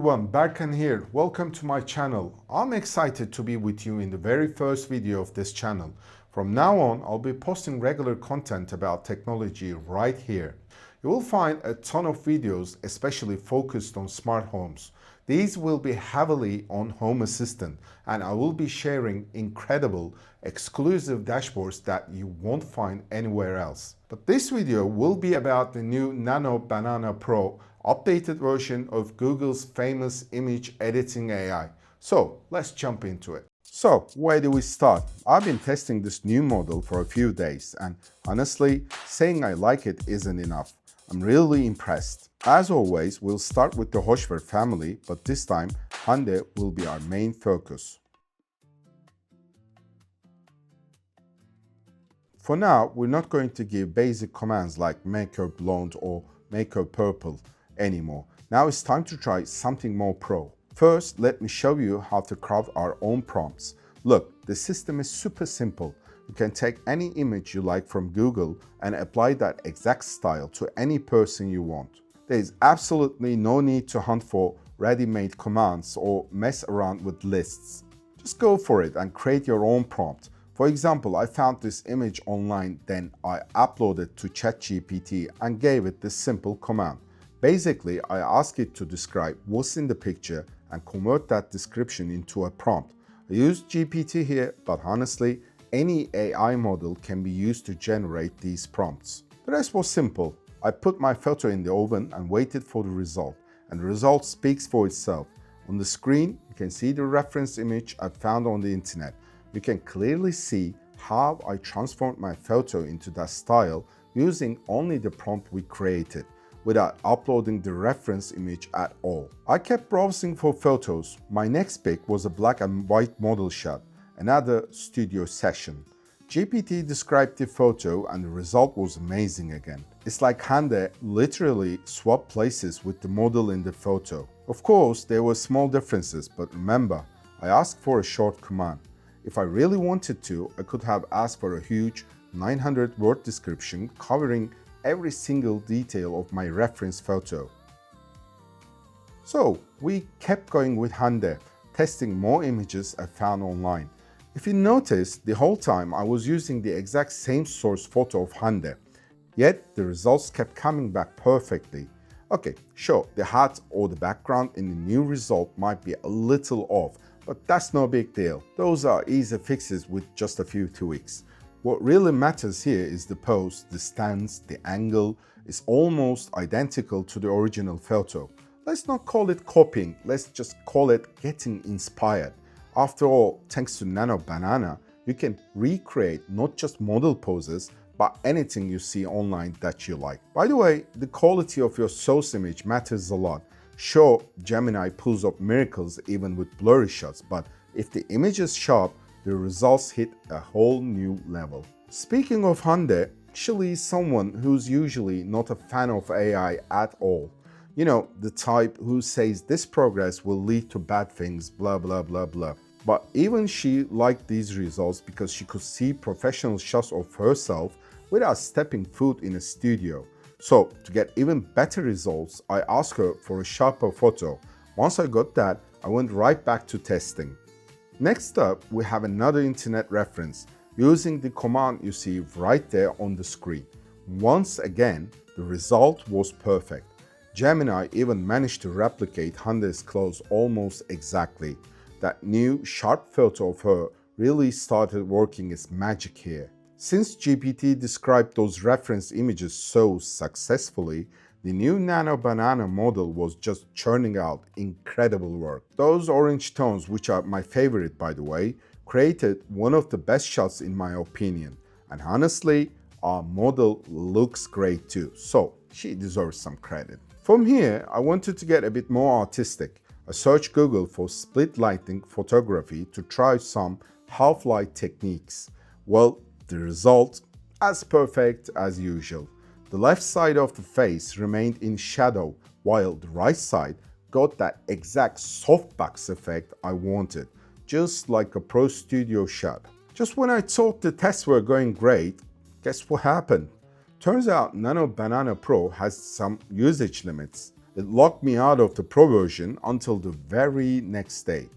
everyone, Berkan here. Welcome to my channel. I'm excited to be with you in the very first video of this channel. From now on, I'll be posting regular content about technology right here. You will find a ton of videos, especially focused on smart homes. These will be heavily on Home Assistant, and I will be sharing incredible, exclusive dashboards that you won't find anywhere else. But this video will be about the new Nano Banana Pro, updated version of Google's famous image editing AI. So let's jump into it. So where do we start? I've been testing this new model for a few days, and honestly, saying I like it isn't enough. I'm really impressed. As always, we'll start with the Hoşver family, but this time Hande will be our main focus. For now, we're not going to give basic commands like make her blonde or make her purple anymore. Now it's time to try something more pro. First, let me show you how to craft our own prompts. Look, the system is super simple. You can take any image you like from Google and apply that exact style to any person you want. There is absolutely no need to hunt for ready-made commands or mess around with lists. Just go for it and create your own prompt. For example, I found this image online, then I uploaded to ChatGPT and gave it this simple command. Basically, I asked it to describe what's in the picture and convert that description into a prompt. I used GPT here, but honestly, any AI model can be used to generate these prompts. The rest was simple. I put my photo in the oven and waited for the result, and the result speaks for itself. On the screen, you can see the reference image I found on the internet. You can clearly see how I transformed my photo into that style using only the prompt we created, without uploading the reference image at all. I kept browsing for photos. My next pick was a black and white model shot, another studio session. GPT described the photo and the result was amazing again. It's like Hande literally swapped places with the model in the photo. Of course, there were small differences, but remember, I asked for a short command. If I really wanted to, I could have asked for a huge 900-word description covering every single detail of my reference photo. So we kept going with Hande, testing more images I found online. If you notice, the whole time I was using the exact same source photo of Hande, yet the results kept coming back perfectly. Okay, sure, the hat or the background in the new result might be a little off, but that's no big deal. Those are easy fixes with just a few tweaks. What really matters here is the pose, the stance, the angle is almost identical to the original photo. Let's not call it copying, let's just call it getting inspired. After all, thanks to Nano Banana, you can recreate not just model poses, but anything you see online that you like. By the way, the quality of your source image matters a lot. Sure, Gemini pulls up miracles even with blurry shots, but if the image is sharp, the results hit a whole new level. Speaking of Hande, actually is someone who's usually not a fan of AI at all. You know, the type who says this progress will lead to bad things, blah blah blah blah. But even she liked these results because she could see professional shots of herself without stepping foot in a studio. So to get even better results, I asked her for a sharper photo. Once I got that, I went right back to testing. Next up, we have another internet reference using the command you see right there on the screen. Once again, the result was perfect. Gemini even managed to replicate Hande's clothes almost exactly. That new sharp photo of her really started working its magic here. Since GPT described those reference images so successfully, the new Nano Banana model was just churning out incredible work. Those orange tones, which are my favorite by the way, created one of the best shots in my opinion. And honestly, our model looks great too, so she deserves some credit. From here, I wanted to get a bit more artistic. I searched Google for split lighting photography to try some half-light techniques. Well, the result, as perfect as usual. The left side of the face remained in shadow, while the right side got that exact softbox effect I wanted, just like a pro studio shot. Just when I thought the tests were going great, guess what happened? Turns out Nano Banana Pro has some usage limits. It locked me out of the Pro version until the very next day.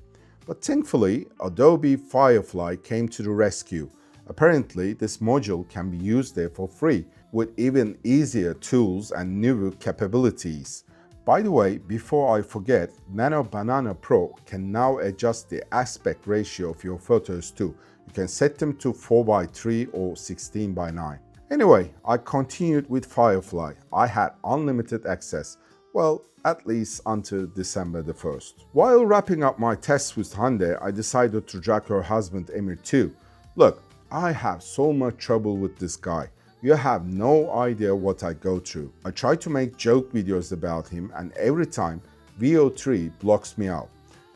But thankfully, Adobe Firefly came to the rescue. Apparently, this module can be used there for free, with even easier tools and newer capabilities. By the way, before I forget, Nano Banana Pro can now adjust the aspect ratio of your photos too. You can set them to 4:3 or 16:9. Anyway, I continued with Firefly. I had unlimited access. Well, at least until December the 1st. While wrapping up my tests with Hande, I decided to drag her husband Emir too. Look, I have so much trouble with this guy. You have no idea what I go through. I try to make joke videos about him and every time VO3 blocks me out.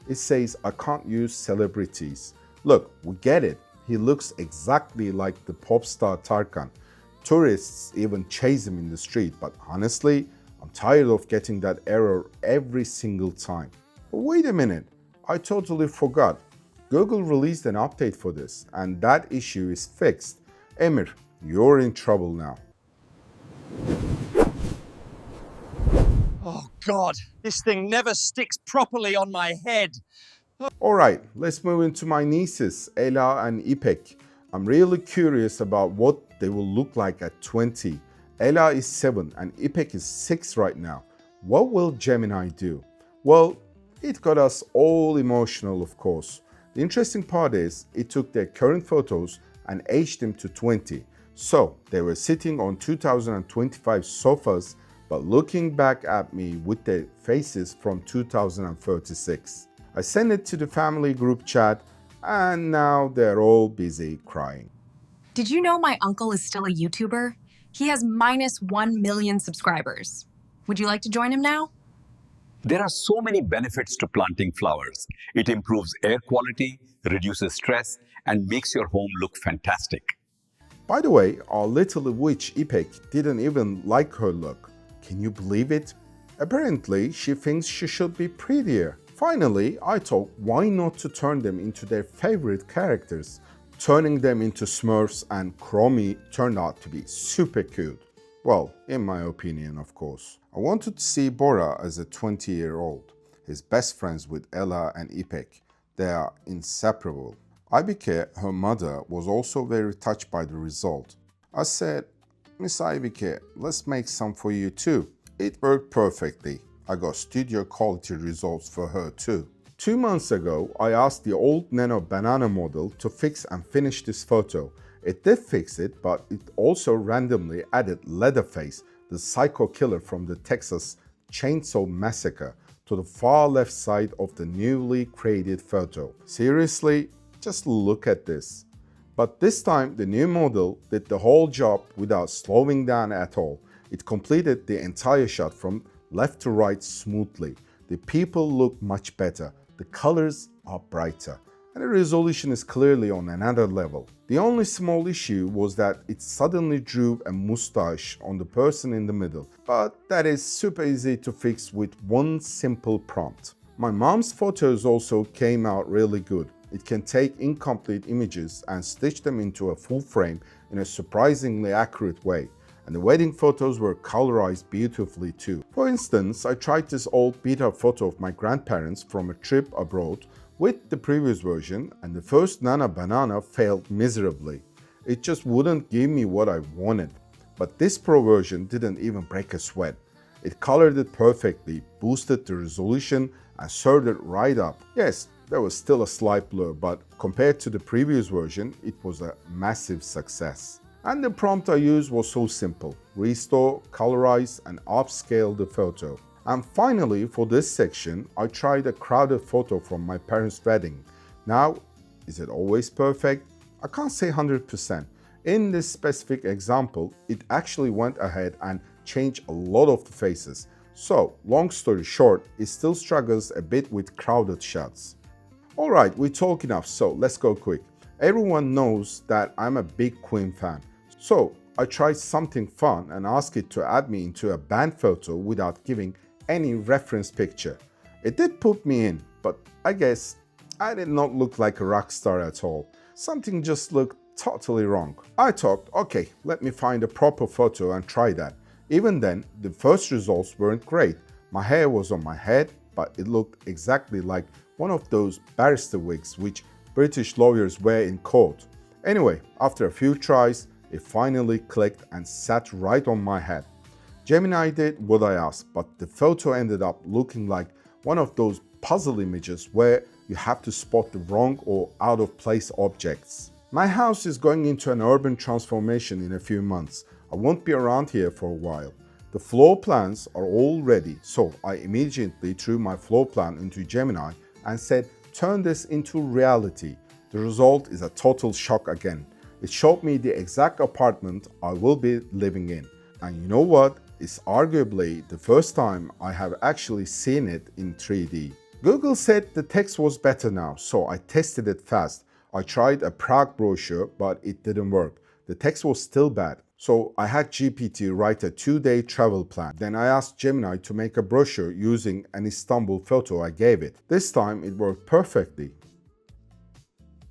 It says I can't use celebrities. Look, we get it. He looks exactly like the pop star Tarkan. Tourists even chase him in the street, but honestly, I'm tired of getting that error every single time. But wait a minute, I totally forgot. Google released an update for this and that issue is fixed. Emir, you're in trouble now. Oh God, this thing never sticks properly on my head. Alright, let's move into my nieces, Ela and İpek. I'm really curious about what they will look like at 20. Ela is 7 and İpek is 6 right now. What will Gemini do? Well, it got us all emotional, of course. The interesting part is, it took their current photos and aged them to 20. So, they were sitting on 2025 sofas, but looking back at me with their faces from 2036. I sent it to the family group chat, and now they're all busy crying. Did you know my uncle is still a YouTuber? He has minus 1 million subscribers. Would you like to join him now? There are so many benefits to planting flowers. It improves air quality, reduces stress, and makes your home look fantastic. By the way, our little witch İpek didn't even like her look. Can you believe it? Apparently, she thinks she should be prettier. Finally, I thought why not to turn them into their favorite characters. Turning them into Smurfs and Chromie turned out to be super cute. Well, in my opinion, of course. I wanted to see Bora as a 20-year-old. He's best friends with Ela and İpek. They are inseparable. Aybike, her mother, was also very touched by the result. I said, Miss Aybike, let's make some for you too. It worked perfectly. I got studio quality results for her too. 2 months ago, I asked the old Nano Banana model to fix and finish this photo. It did fix it, but it also randomly added Leatherface, the psycho killer from the Texas Chainsaw Massacre, to the far left side of the newly created photo. Seriously, just look at this. But this time, the new model did the whole job without slowing down at all. It completed the entire shot from left to right smoothly. The people look much better. The colors are brighter, and the resolution is clearly on another level. The only small issue was that it suddenly drew a mustache on the person in the middle, but that is super easy to fix with one simple prompt. My mom's photos also came out really good. It can take incomplete images and stitch them into a full frame in a surprisingly accurate way. And the wedding photos were colorized beautifully too. For instance, I tried this old beta photo of my grandparents from a trip abroad with the previous version, and the first Nano Banana failed miserably. It just wouldn't give me what I wanted. But this Pro version didn't even break a sweat. It colored it perfectly, boosted the resolution, and served it right up. Yes, there was still a slight blur, but compared to the previous version, it was a massive success. And the prompt I used was so simple: restore, colorize, and upscale the photo. And finally, for this section, I tried a crowded photo from my parents' wedding. Now, is it always perfect? I can't say 100%. In this specific example, it actually went ahead and changed a lot of the faces. So, long story short, it still struggles a bit with crowded shots. Alright, we talk enough, so let's go quick. Everyone knows that I'm a big Queen fan. So I tried something fun and asked it to add me into a band photo without giving any reference picture. It did put me in, but I guess I did not look like a rock star at all. Something just looked totally wrong. I thought, okay, let me find a proper photo and try that. Even then, the first results weren't great, My hair was on my head, but it looked exactly like one of those barrister wigs which British lawyers wear in court. Anyway, after a few tries, it finally clicked and sat right on my head. Gemini did what I asked, but the photo ended up looking like one of those puzzle images where you have to spot the wrong or out of place objects. My house is going into an urban transformation in a few months. I won't be around here for a while. The floor plans are all ready, so I immediately threw my floor plan into Gemini and said, turn this into reality. The result is a total shock again. It showed me the exact apartment I will be living in. And you know what? It's arguably the first time I have actually seen it in 3D. Google said the text was better now, so I tested it fast. I tried a Prague brochure, but it didn't work. The text was still bad. So I had GPT write a 2-day travel plan. Then I asked Gemini to make a brochure using an Istanbul photo I gave it. This time it worked perfectly.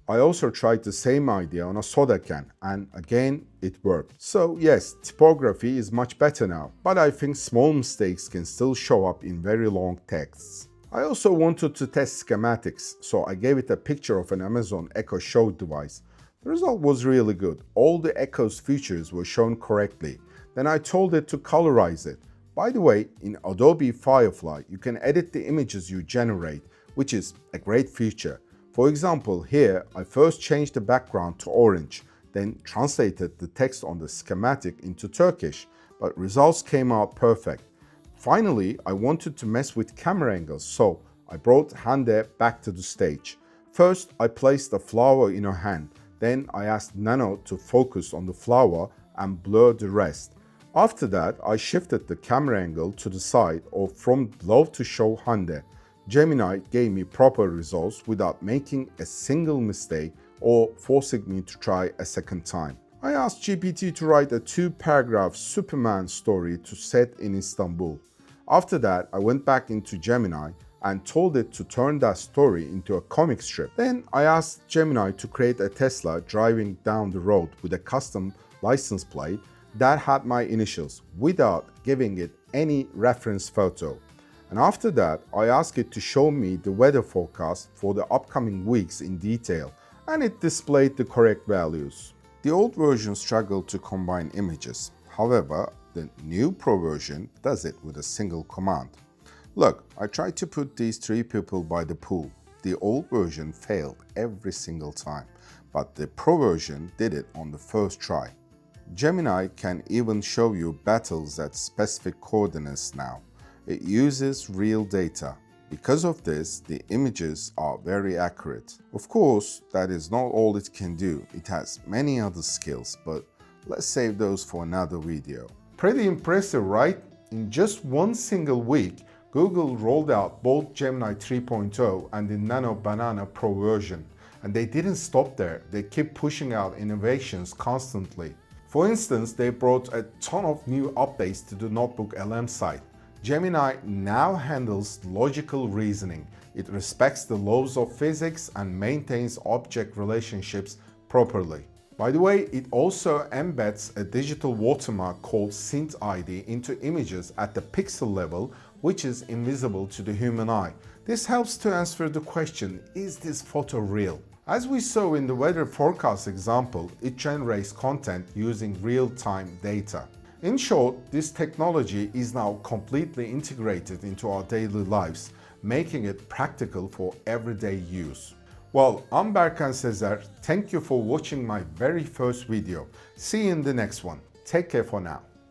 I also tried the same idea on a soda can, and again it worked. So yes, typography is much better now, but I think small mistakes can still show up in very long texts. I also wanted to test schematics, so I gave it a picture of an Amazon Echo Show device. The result was really good. All the Echo's features were shown correctly. Then I told it to colorize it. By the way, in Adobe Firefly, you can edit the images you generate, which is a great feature. For example, here I first changed the background to orange, then translated the text on the schematic into Turkish, but results came out perfect. Finally, I wanted to mess with camera angles, so I brought Hande back to the stage. First, I placed a flower in her hand. Then I asked Nano to focus on the flower and blur the rest. After that, I shifted the camera angle to the side or from below to show Hande. Gemini gave me proper results without making a single mistake or forcing me to try a second time. I asked GPT to write a 2-paragraph Superman story to set in Istanbul. After that, I went back into Gemini and told it to turn that story into a comic strip. Then I asked Gemini to create a Tesla driving down the road with a custom license plate that had my initials without giving it any reference photo. And after that, I asked it to show me the weather forecast for the upcoming weeks in detail, and it displayed the correct values. The old version struggled to combine images. However, the new Pro version does it with a single command. Look, I tried to put these 3 people by the pool. The old version failed every single time, but the Pro version did it on the first try. Gemini can even show you battles at specific coordinates now. It uses real data. Because of this, the images are very accurate. Of course, that is not all it can do. It has many other skills, but let's save those for another video. Pretty impressive, right? In just one single week, Google rolled out both Gemini 3.0 and the Nano Banana Pro version. And they didn't stop there. They keep pushing out innovations constantly. For instance, they brought a ton of new updates to the Notebook LM site. Gemini now handles logical reasoning. It respects the laws of physics and maintains object relationships properly. By the way, it also embeds a digital watermark called Synth ID into images at the pixel level, which is invisible to the human eye. This helps to answer the question, is this photo real? As we saw in the weather forecast example, it generates content using real-time data. In short, this technology is now completely integrated into our daily lives, making it practical for everyday use. Well, I'm Berkan Sezer. Thank you for watching my very first video. See you in the next one. Take care for now.